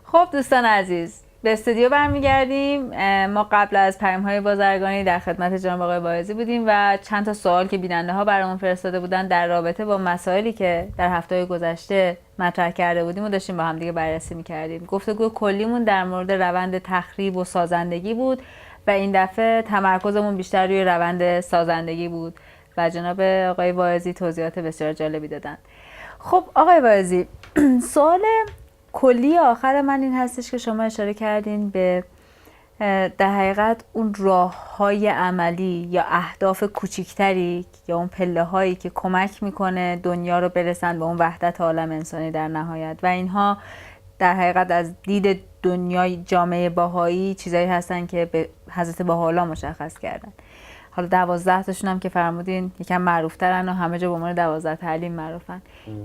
خب دوستان عزیز، به استودیو برمیگردیم. ما قبل از پیام‌های بازرگانی در خدمت جناب آقای واعظی بودیم و چند تا سوال که بیننده ها برامون فرستاده بودن در رابطه با مسائلی که در هفته‌های گذشته مطرح کرده بودیم و داشتیم با هم دیگه بررسی می‌کردیم. گفتگو کلیمون در مورد روند تخریب و سازندگی بود و این دفعه تمرکزمون بیشتر روی روند سازندگی بود و جناب آقای واعظی توضیحات بسیار جالبی دادن. خب آقای واعظی، سوال کلی آخر من این هستش که شما اشاره کردین به در حقیقت اون راه‌های عملی یا اهداف کوچیکتری یا اون پله‌هایی که کمک میکنه دنیا رو برسن به اون وحدت عالم انسانی در نهایت و اینها در حقیقت از دید دنیای جامعه بهایی چیزایی هستن که به حضرت بهاءالله مشخص کردن. حالا 12 تاشون هم که فرمودین یکم معروف‌ترن و همه جا به عنوان 12 تعلیم معروفن.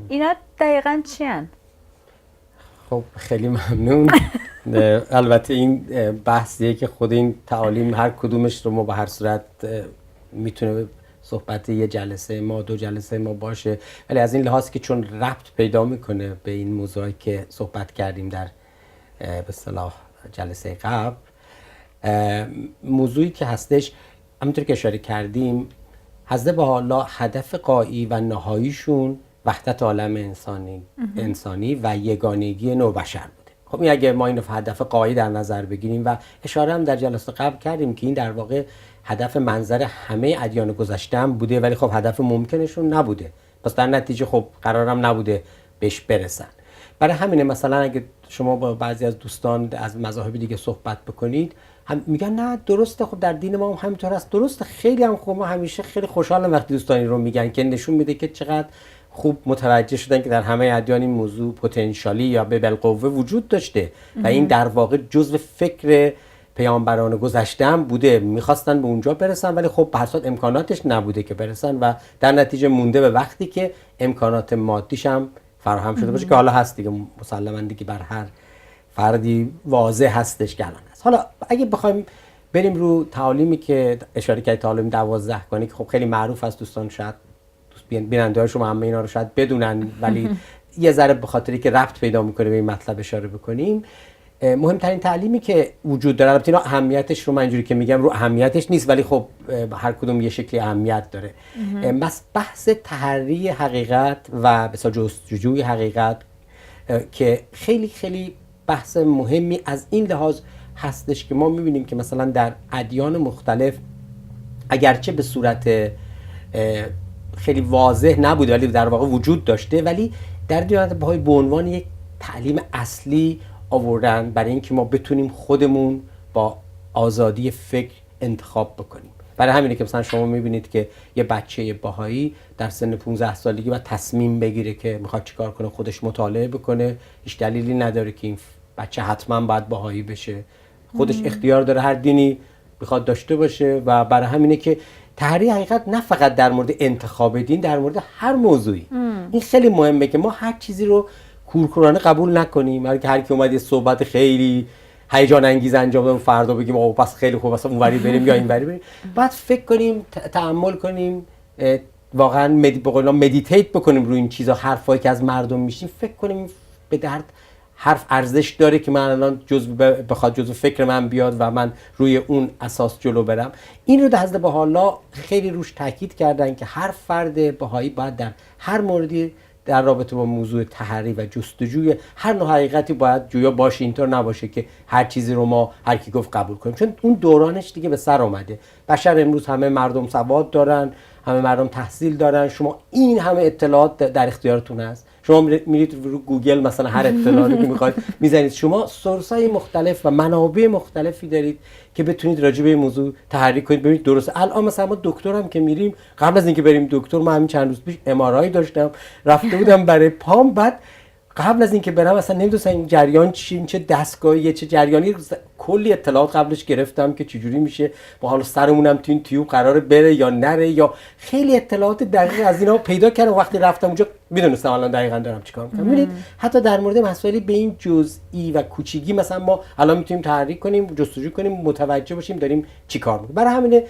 اینا دقیقاً چی هن؟ خب خیلی ممنون. البته این بحثیه که خود این تعالیم هر کدومش رو ما به هر صورت میتونه صحبت یه جلسه ما 2 جلسه ما باشه، ولی از این لحاظ که چون ربط پیدا میکنه به این موضوعی که صحبت کردیم در به اصطلاح جلسه قبل، موضوعی که هستش همونطور که اشاره کردیم حضرت بهاءالله هدف غایی و نهاییشون وحدت عالم انسانی و یگانگی نوع بشر بوده. خب این اگه ما اینو هدف غایی در نظر بگیریم و اشاره هم در جلسه قبل کردیم که این در واقع هدف منظر همه ادیان گذشته هم بوده، ولی خب هدف ممکنشون نبوده، پس در نتیجه خب قرارم نبوده بهش برسن. برای همینه مثلا اگه شما با بعضی از دوستان از مذاهب دیگه صحبت بکنید هم میگن نه درسته، خب در دین ما هم همینطور است، درسته، خیلی هم خوب. ما همیشه خیلی خوشحالم وقتی دوستانی رو میگن که نشون میده که چقدر خوب متوجه شدن که در همه ادیان این موضوع پتانسیالی یا به بالقوه وجود داشته و این در واقع جزء فکر پیامبران گذشته هم بوده، میخواستن به اونجا برسن ولی خب به هر صورت امکاناتش نبوده که برسن و در نتیجه مونده به وقتی که امکانات مادیش هم فراهم شده باشه که حالا هست دیگه، مسلماً دیگه بر هر فردی واضح هستش که الان هست. حالا اگه بخوایم بریم رو تعالیمی که اشاره کردید، تعالیم 12 گانه که خب خیلی معروف است، دوستان شاید بیننده های شما همه اینا رو شاید بدونن ولی یه ذره به خاطری که ربط پیدا میکنه به این مطلب اشاره بکنیم. مهمترین تعلیمی که وجود داره، البته اینا اهمیتش رو من اینجوری که میگم رو اهمیتش نیست ولی خب هر کدوم یه شکلی اهمیت داره، بحث تحری حقیقت و بسیار جستجوی حقیقت که خیلی خیلی بحث مهمی از این لحاظ هستش که ما میبینیم که مثلا در ادیان مختلف اگرچه به صورت خیلی واضح نبوده ولی در واقع وجود داشته، ولی در دیانت بهایی به عنوان یک تعلیم اصلی آوردن برای اینکه ما بتونیم خودمون با آزادی فکر انتخاب بکنیم. برای همینه که مثلا شما میبینید که یه بچه بهایی در سن 15 سالگی باید تصمیم بگیره که میخواد چیکار کنه، خودش مطالعه بکنه، هیچ دلیلی نداره که این بچه حتما باید بهایی بشه، خودش اختیار داره هر دینی میخواد داشته باشه و برای همینه که تحری حقیقت نه فقط در مورد انتخاب دین، در مورد هر موضوعی این خیلی مهمه که ما هر چیزی رو کورکورانه قبول نکنیم. هر کی اومد یه صحبت خیلی هیجان انگیز انجام بده فردا بگیم آقا پس خیلی خوب اصلا اونوری بریم یا اینوری بریم. بعد فکر کنیم، تأمل کنیم، واقعا مدیتیت بکنیم روی این چیزا، حرفایی که از مردم میشیم، فکر کنیم به درد حرف ارزش داره که من الان بخواد جزو فکر من بیاد و من روی اون اساس جلو برم. این رو در حضرت بهاءالله خیلی روش تاکید کردن که هر فرد بهایی باید در هر موردی در رابطه با موضوع تحری و جستجوی هر نوع حقیقتی باید جویا باشه، اینطور نباشه که هر چیزی رو ما هر کی گفت قبول کنیم، چون اون دورانش دیگه به سر اومده. بشر امروز همه مردم سواد دارن، همه مردم تحصیل دارن، شما این همه اطلاعات در اختیارتون هست، شما میرید رو گوگل مثلا هر اطلاعاتی که میخواید میزنید، شما سورس‌های مختلف و منابع مختلفی دارید که بتونید راجع به این موضوع تحریک کنید. ببینید درسته الان مثلا ما دکترم که میریم، قبل از اینکه بریم دکتر ما همین چند روز پیش MRI داشتم، رفته بودم برای پام، بعد قبل از اینکه برم اصلا نمیدونستم این جریان چی، چه دستگاهیه، چه جریانی، کلی اطلاعات قبلش گرفتم که چجوری میشه، با حالا سرمونم تو این تیوب قراره بره یا نره، یا خیلی اطلاعات دقیق از اینا پیدا کردم. وقتی رفتم اونجا میدونستم الان دقیقاً دارم چیکار میکنم. ببینید حتی در مورد مسائلی به این جزئی و کوچیکی مثلا ما الان میتونیم تحریک کنیم، جستجو کنیم، متوجه باشیم داریم چیکار میکنیم. برای همین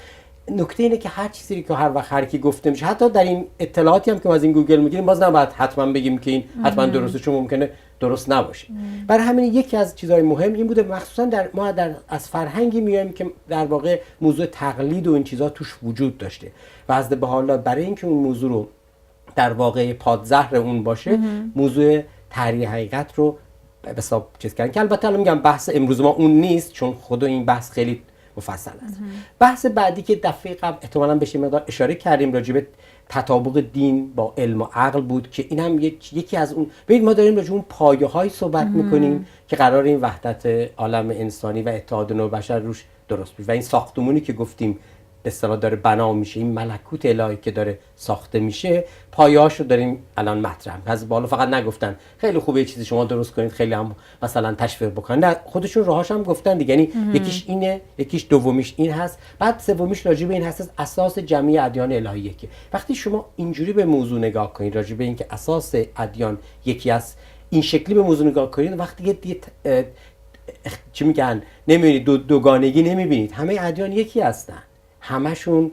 نکته اینه که هر چیزی که هر وقت هر کی گفته میشه، حتی در این اطلاعاتی هم که ما از این گوگل میگیریم، باز نباید حتما بگیم که این حتما درسته، چون ممکنه درست نباشه. برای همین یکی از چیزهای مهم این بوده، مخصوصا ما از فرهنگی میایم که در واقع موضوع تقلید و این چیزا توش وجود داشته و از به حالا برای اینکه اون موضوع رو در واقع پادزهر اون باشه، موضوع تعریف حقیقت رو به حساب چیز کردن، که البته الان میگم بحث امروز ما اون نیست، چون خود این بحث خیلی مفصل است. بحث بعدی که دفعه قبل احتمالاً بهش مقدار اشاره کردیم، راجع به تطابق دین با علم و عقل بود، که این هم یکی از اون، ببینید ما داریم راجع به اون پایه‌های صحبت می‌کنیم که قرار این وحدت عالم انسانی و اتحاد نوع بشر روش درست بشه، و این ساختمونی که گفتیم به اصطلاح داره بنا میشه، این ملکوت الهی که داره ساخته میشه، پایه‌هاشو داریم الان مطرح. از بالا فقط نگفتن خیلی خوبه چیزی شما درست کنید، خیلی هم مثلا تشویق بکنن، نه، خودشون راهاش هم گفتن دیگه. یعنی یکیش اینه، یکیش دومیش این هست، بعد سومیش راجع به این هست اساس جمعی ادیان الهیه. که وقتی شما اینجوری به موضوع نگاه کنید، راجع به این که اساس ادیان یکی است، این شکلی به موضوع نگاه کنید، وقتی چی میگن، نمیبینید دوگانگی نمیبینید، همه ادیان یکی هستن، همشون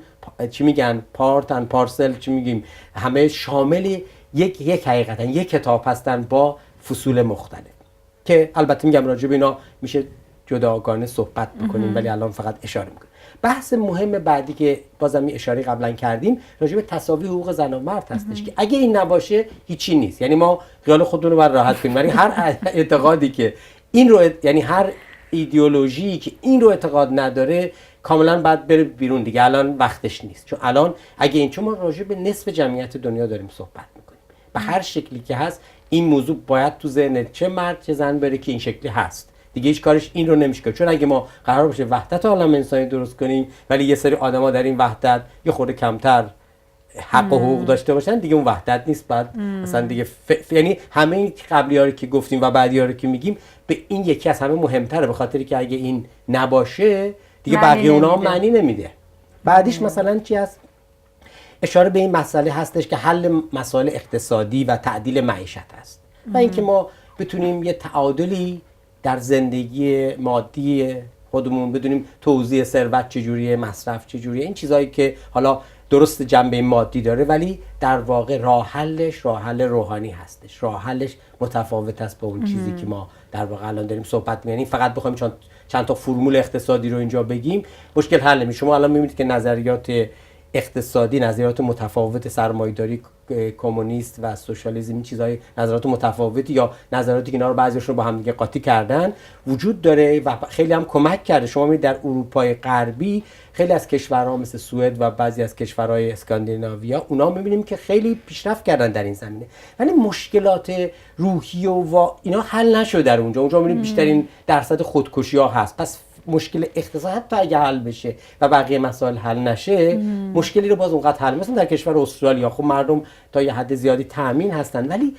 چی میگن پارت اند پارسل، چی میگیم، همه شامل یک حقیقتن، یک کتاب هستن با فصول مختلف، که البته میگم راجع به اینا میشه جداگانه صحبت بکنیم، ولی الان فقط اشاره میکنیم. بحث مهم بعدی که بازم اشاره قبلا کردیم راجع به تساوی حقوق زن و مرد هستش، که اگه این نباشه هیچی نیست. یعنی ما خیال خودمون رو بر راحت کنیم، یعنی هر اعتقادی که این رو، یعنی هر ایدئولوژی که این رو اعتقاد نداره کاملا باید بره بیرون دیگه، الان وقتش نیست. چون الان اگه این، چون ما راجع به نصف جمعیت دنیا داریم صحبت میکنیم، به هر شکلی که هست این موضوع باید تو ذهن چه مرد چه زن بره که این شکلی هست دیگه، هیچ کارش این رو نمیشه. چون اگه ما قرار باشه وحدت عالم انسانی درست کنیم، ولی یه سری آدما در این وحدت یه خورده کمتر حق و حقوق داشته باشن، دیگه اون وحدت نیست. بعد مثلا دیگه یعنی همه این قبلی‌ها رو که گفتیم و بعدی‌ها رو که میگیم، به این یکی از همه مهمتره، به خاطری که اگه این نباشه دیگه بقیه اونها معنی نمیده. بعدیش مثلا چی هست؟ اشاره به این مسئله هستش که حل مسائل اقتصادی و تعدیل معیشت هست، و اینکه ما بتونیم یه تعادلی در زندگی مادی خودمون بدونیم، توزیع ثروت چجوریه، مصرف چجوریه، این چیزایی که حالا درست جنبه مادی داره، ولی در واقع راه حلش راه حل روحانی هستش، راه حلش متفاوت است با اون چیزی که ما در واقع الان داریم صحبت می‌کنیم. یعنی فقط بخوایم چند تا فرمول اقتصادی رو اینجا بگیم مشکل حل نمیشه. شما الان می‌بینید که نظریات اقتصادی، نظریات متفاوت، سرمایه‌داری، کمونیست و سوشالیسم، این چیزای نظریات متفاوتی یا نظریاتی که اینا رو بعضیشون با هم دیگه قاطی کردن وجود داره و خیلی هم کمک کرده. شما می‌بینید در اروپای غربی خیلی از کشورها مثل سوئد و بعضی از کشورهای اسکاندیناویا، اونا می‌بینیم که خیلی پیشرفت کردن در این زمینه، ولی مشکلات روحی و اینا حل نشده در اونجا می‌بینیم بیشترین درصد خودکشی‌ها هست. پس مشکل اقتصاد حتی اگه حل بشه و بقیه مسائل حل نشه، مشکلی رو باز اونقدر حل، مثلا در کشور استرالیا خب مردم تا یه حد زیادی تأمین هستن، ولی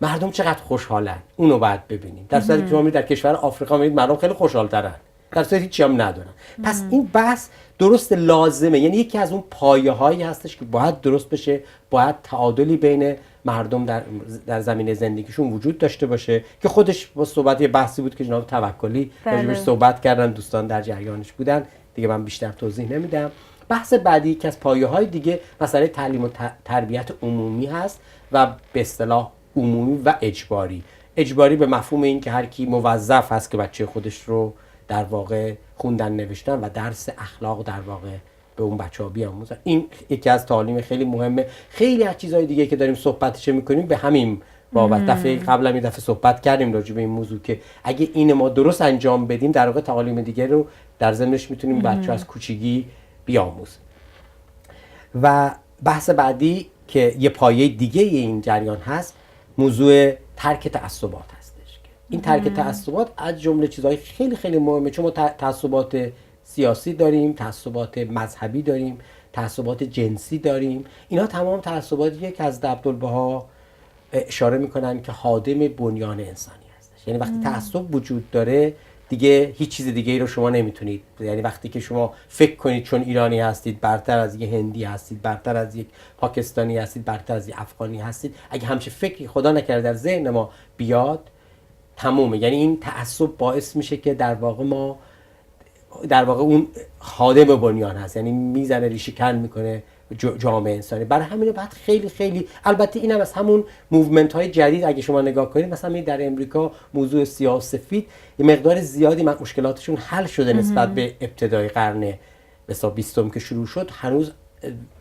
مردم چقدر خوشحالن اونو باید ببینیم. در صورتی که شما میرید در کشور آفریقا میرید مردم خیلی خوشحال‌ترن، در صورتی هیچی هم ندارن. پس این بحث درست لازمه، یعنی یکی از اون پایه‌هایی هستش که باید درست بشه، باید تعادلی بین مردم در زمینه زندگیشون وجود داشته باشه، که خودش با صحبت یه بحثی بود که جناب توکلی راجعش صحبت کردن، دوستان در جریانش بودن دیگه، من بیشتر توضیح نمیدم. بحث بعدی که از پایه‌های دیگه مسئله تعلیم و تربیت عمومی هست و به اصطلاح عمومی و اجباری. اجباری به مفهوم این که هر کی موظف هست که بچه خودش رو در واقع خوندن نوشتن و درس اخلاق در واقع به اون بچه‌ها بیاموزن. این یکی از تعالیم خیلی مهمه. خیلی از چیزهای دیگه که داریم صحبتش می‌کنیم به همین بابت. دفعه قبلا یه دفعه صحبت کردیم راجع به این موضوع که اگه این ما درست انجام بدیم، در واقع تعالیم دیگه رو در ضمنش میتونیم بچه‌ها از کوچگی بیاموزیم. و بحث بعدی که یه پایه دیگه این جریان هست، موضوع ترک تعصبات هستش. این ترک تعصبات از جمله چیزهای خیلی خیلی مهمه، چون ما تعصبات سیاسی داریم، تعصبات مذهبی داریم، تعصبات جنسی داریم. اینا تمام تعصباتیه که از عبدالبها اشاره میکنن که خادم بنیان انسانی هستش. یعنی وقتی تعصب وجود داره دیگه هیچ چیز دیگه ای رو شما نمیتونید، یعنی وقتی که شما فکر کنید چون ایرانی هستید برتر از یک هندی هستید، برتر از یک پاکستانی هستید، برتر از یک افغانی هستید، اگه همچین فکری خدا نکرده در ذهن ما بیاد، تمومه. یعنی این تعصب باعث میشه که در واقع ما در واقع اون خادم بنیان هست، یعنی میزنه ریشه کن میکنه جامعه انسانی. برای همینه بعد خیلی خیلی، البته اینم از همون موومنت های جدید اگه شما نگاه کنید، مثلا در امریکا موضوع سیاه و سفید یه مقدار زیادی مشکلاتشون حل شده نسبت به ابتدای قرن مثلا 20 که شروع شد. هنوز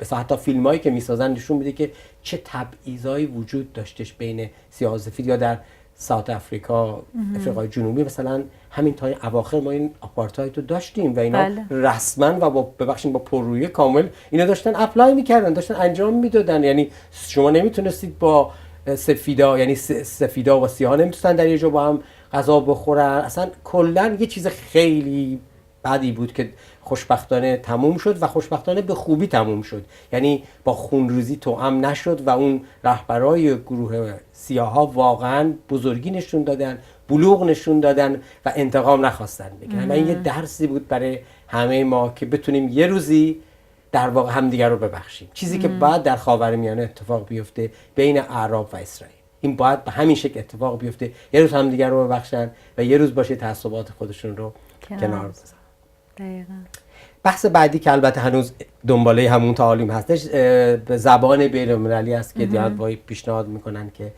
مثلا حتی فیلمایی که میسازن نشون میده که چه تبعیضایی وجود داشتش بین سیاه و سفید. یا در ساوت افریقای جنوبی مثلا همین تا اواخر ما این آپارتاید رو داشتیم و اینا رسما و با ببخشید با پررویی کامل اینا داشتن اپلای میکردن، داشتن انجام میدادن. یعنی شما نمیتونستید با سفیدا، یعنی سفیدا و سیاها نمیتونن در یه جا با هم غذا بخورن. اصلا کلا یه چیز خیلی بدی بود که خوشبختانه تموم شد و خوشبختانه به خوبی تموم شد. یعنی با خونریزی توأم نشد و اون رهبرای گروه سیاها واقعا بزرگی نشون دادن، بلوغ نشون دادن و انتقام نخواستن بگیرن. و این یه درسی بود برای همه ما که بتونیم یه روزی در واقع همدیگر رو ببخشیم. چیزی که باید در خاورمیانه اتفاق بیفته بین اعراب و اسرائیل، این باید به همین شکل اتفاق بیفته. یه روز همدیگر رو ببخشن و یه روز باشه تعصبات خودشون رو کنار بذارن. دقیقاً. بحث بعدی که البته هنوز دنباله همون تعالیم هستش، به زبان بین‌المللی است که دیانت بهایی پیشنهاد میکنن که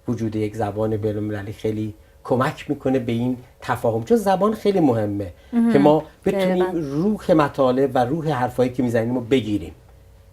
وجود یک زبان بین‌المللی خیلی کمک میکنه به این تفاهم، چون زبان خیلی مهمه که ما بتونیم روح مطالب و روح حرفایی که میزنیم رو بگیریم.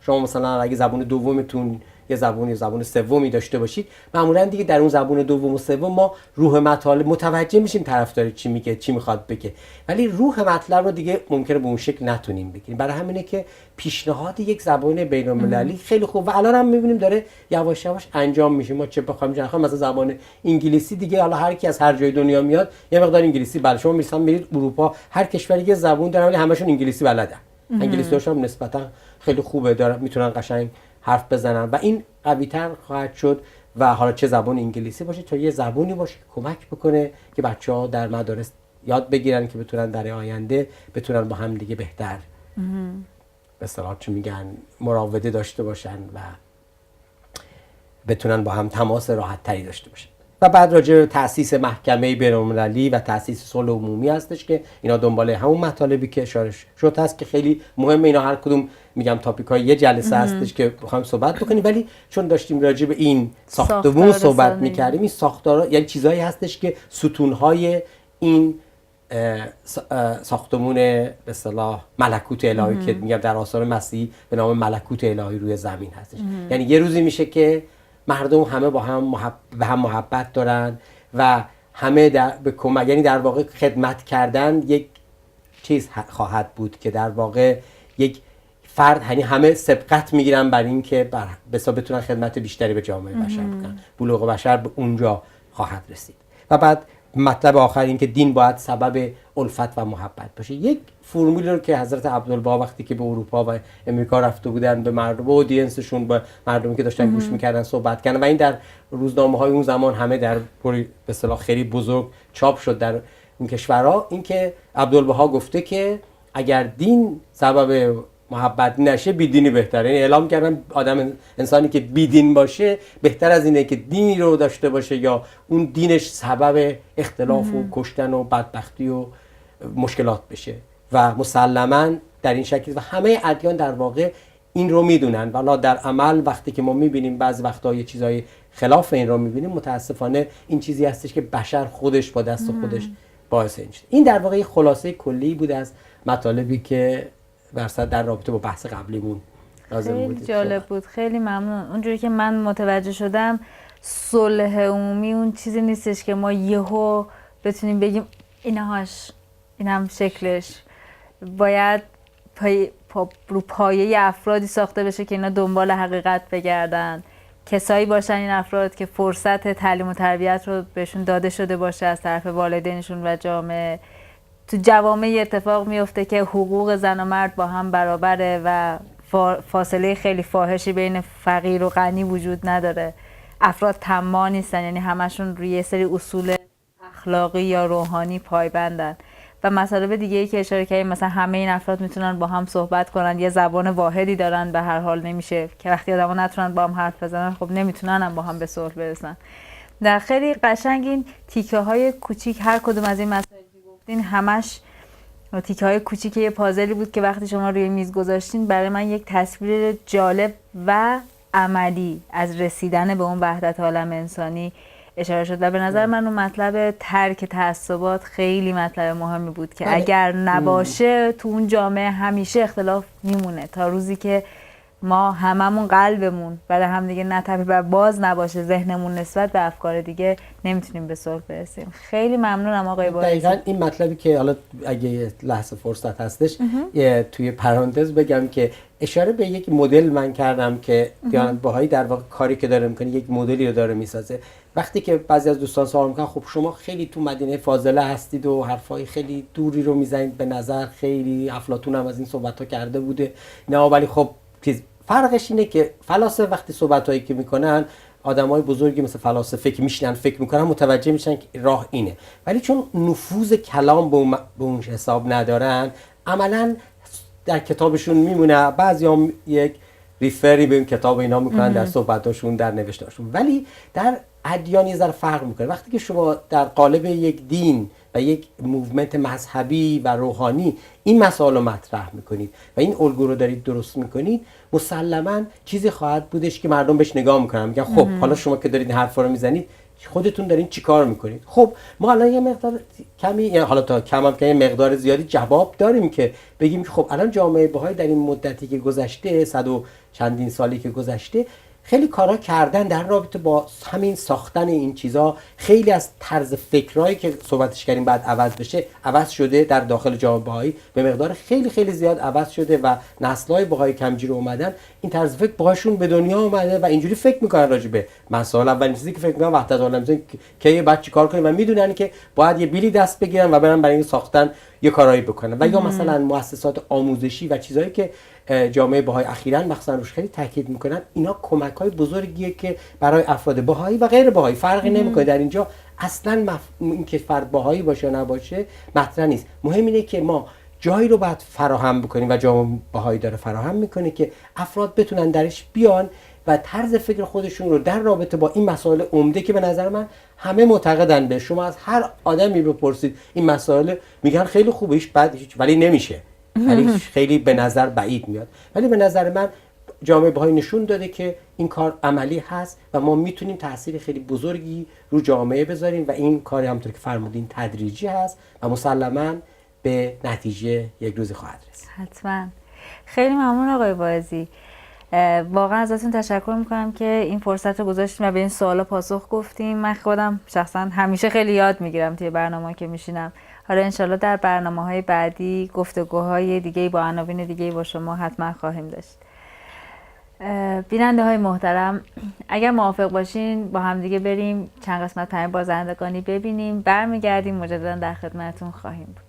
شما مثلا اگه زبان دومتون یه زبان سومی داشته باشید، معمولا دیگه در اون زبان دوم و سوم ما روح مطالب متوجه میشیم طرفدار چی میگه، چی میخواد بگه، ولی روح مطلب رو دیگه ممکنه به اون شکل نتونیم بگیریم. برای همینه که پیشنهاد یک زبان بین‌المللی خیلی خوب و الان هم میبینیم داره یواش یواش انجام میشه. ما چه بخوایم چه نخوایم، مثلا زبان انگلیسی دیگه حالا هر کی از هر جای دنیا میاد یه مقدار انگلیسی بلد. شما مثلا میرید اروپا، هر کشوری یه زبون داره ولی همشون انگلیسی بلدن. انگلیسی‌هاش هم نسبتا خیلی خوبه، دارن میتونن قشنگ حرف بزنن و این قوی‌تر خواهد شد. و حالا چه زبان انگلیسی باشه تا یه زبونی باشه کمک بکنه که بچه‌ها در مدارس یاد بگیرن که بتونن در آینده بتونن با هم دیگه بهتر به اصطلاح چی میگن مراوده داشته باشن و بتونن با هم تماس راحت تری داشته باشن. و بعد راجع به تأسیس محکمه بین‌المللی و تأسیس صلح عمومی هستش که اینا دنباله همون مطالبی که اشاره شد هست که خیلی مهمه. اینا هر کدوم میگم تاپیک‌های یه جلسه هستش که بخوایم صحبت بکنیم، ولی چون داشتیم راجع به این ساختمون صحبت می‌کردیم، این ساختارا یعنی چیزایی هستش که ستون‌های این ساختمون به اصطلاح ملکوت الهی که میگم در آثار مسیح به نام ملکوت الهی روی زمین هستش. یعنی یه روزی میشه که مردم همه با هم به هم محبت دارن و همه به کمک، یعنی در واقع خدمت کردن یک چیز خواهد بود که در واقع یک فرد، یعنی همه سبقت میگیرن بر این که بتونن خدمت بیشتری به جامعه بشر بکنن. بلوغ بشر به اونجا خواهد رسید. و بعد مطلب آخر این که دین باید سبب الفت و محبت باشه. یک فرمولی رو که حضرت عبدالبها وقتی که به اروپا و امریکا رفته بودن به مردم، اودینسشون، با مردمی که داشتن گوش میکردن صحبت کردن و این در روزنامه‌های اون زمان همه در به اصطلاح خیلی بزرگ چاپ شد در این کشورها، این که عبدالبها گفته که اگر دین سبب محبت نشه بیدینی بهتره. یعنی اعلام کردن انسانی که بیدین باشه بهتر از اینه که دینی رو داشته باشه یا اون دینش سبب اختلاف و کشتن و بدبختی و مشکلات بشه. و مسلماً در این شکل و همه ادیان در واقع این رو میدونن، ولی در عمل وقتی که ما میبینیم بعضی وقتا یه چیزای خلاف این رو میبینیم، متاسفانه این چیزی هستش که بشر خودش با دست خودش باعث این شده. این در واقع خلاصه کلی بود از مطالبی که در رابطه با بحث قبلیمون لازم بود. خیلی جالب بود، خیلی ممنون. اونجوری که من متوجه شدم صلح عمومی اون چیزی نیستش که ما یهو بتونیم بگیم اینهاش اینم شکلش، باید رو پایه افرادی ساخته بشه که اینا دنبال حقیقت بگردن، کسایی باشن این افراد که فرصت تعلیم و تربیت رو بهشون داده شده باشه از طرف والدینشون و جامعه. تو جوامع اتفاق میفته که حقوق زن و مرد با هم برابره و فاصله خیلی فاحشی بین فقیر و غنی وجود نداره. افراد طماع نیستن، یعنی همشون روی یه سری اصول اخلاقی یا روحانی پایبندن. و مطالب دیگه‌ای که اشاره کردیم، مثلا همه این افراد میتونن با هم صحبت کنن، یه زبان واحدی دارن، به هر حال نمیشه که وقتی آدم‌ها نتونن با هم حرف بزنن خب نمیتونن هم با هم به صلح برسن. در خیلی قشنگ این تیکه‌های کوچیک هر کدوم از این مسائل که گفتین همش تیکه های کوچیک یه پازلی بود که وقتی شما روی میز گذاشتین برای من یک تصویر جالب و عملی از رسیدن به اون وحدت عالم انسانی اشاره شد و به نظر من اون مطلب ترک تعصبات خیلی مطلب مهمی بود که اگر نباشه تو اون جامعه همیشه اختلاف میمونه تا روزی که ما هممون قلبمون برای هم دیگه نتپه و باز نباشه ذهنمون نسبت به افکار دیگه نمیتونیم به صلح برسیم. خیلی ممنونم آقای بایزی. دقیقاً این مطلبی که حالا اگه یه لحظه فرصت هستش توی پرانتز بگم که اشاره به یک مدل من کردم که دیانت بهایی در واقع کاری که داره میکنه یک مدلی رو داره میسازه. وقتی که بعضی از دوستان سوال میکنن خب شما خیلی تو مدینه فاضله هستید و حرفای خیلی دوری رو میزنید، به نظر خیلی افلاطون هم از این صحبت‌ها کرده بوده، نه ولی خب فرقش اینه که فلاسفه وقتی صحبتایی که میکنن آدمای بزرگی مثل فلاسفه که میشنن فکر میکنن متوجه میشن که راه اینه، ولی چون نفوذ کلام به اون حساب ندارن عملا در کتابشون میمونه. بعضیام یک ریفری به اون کتاب اینا میکنن در صحبتاشون در نوشتاشون، ولی در ادیان یه ذره فرق میکنه. وقتی که شما در قالب یک دین و یک موومنت مذهبی و روحانی این مسائل رو مطرح میکنید و این الگو رو دارید درست میکنید، مسلما چیزی خواهد بودش که مردم بهش نگاه میکنن، میگن خب حالا شما که دارید این حرفا رو میزنید خودتون دارین چیکار میکنید؟ خب ما الان یه مقدار کمی، یعنی حالا تا کم هم که یه مقدار زیادی جواب داریم که بگیم که خب الان جامعه بهایی در این مدتی که گذشته، 100 و چندین سالی که گذشته، خیلی کارا کردن در رابطه با همین ساختن این چیزا. خیلی از طرز فکرایی که صحبتش کردیم بعد عوض بشه عوض شده در داخل جامعه بهایی، به مقدار خیلی خیلی زیاد عوض شده و نسل‌های بهایی کمجیر اومدن این طرز فکر باهاشون به دنیا اومده و اینجوری فکر میکنن راجع به مسائل. اولین چیزی که فکر میکنن وحدت عالم انسانی که یه بچه کار کنه و میدونن که باید یه بیلی دست بگیرن و برن برای این ساختن یه کارایی بکنن. و یا مثلا مؤسسات آموزشی و چیزایی که جامعه بهایی اخیراً مثلا روش خیلی تاکید میکنن، اینا کمک‌های بزرگیه که برای افراد بهایی و غیر بهایی فرقی نمیکنه. در اینجا اصلاً اینکه فرد بهایی باشه یا نباشه مطرح نیست. مهم اینه که ما جایی رو باید فراهم بکنیم و جامعه بهایی داره فراهم میکنه که افراد بتونن درش بیان و طرز فکر خودشون رو در رابطه با این مسائل عمده که به نظر من همه معتقدن به، شما از هر آدمی بپرسید این مسائل میگن خیلی خوبه، هیچ بد هیچ، ولی نمیشه، ولی خیلی به نظر بعید میاد. ولی به نظر من جامعه بهایی نشون داده که این کار عملی هست و ما میتونیم تاثیر خیلی بزرگی رو جامعه بذاریم و این کاری همونطور که فرمودین تدریجی هست و مسلماً به نتیجه یک روزی خواهد رسید. حتما. خیلی ممنون آقای بایزی. واقعا ازتون تشکر میکنم که این فرصت رو گذاشتیم و به این سوالا پاسخ گفتیم. من خودم شخصا همیشه خیلی یاد میگیرم توی برنامه که میشینم. حالا انشالله در برنامه‌های بعدی گفتگوهای دیگه‌ای با عناوین دیگه‌ای با شما حتما خواهیم داشت. بیننده های محترم، اگر موافق باشین با هم دیگه بریم چند قسمت پیام بازندگانی ببینیم، برمیگردیم مجددا در خدمتتون خواهیم بود.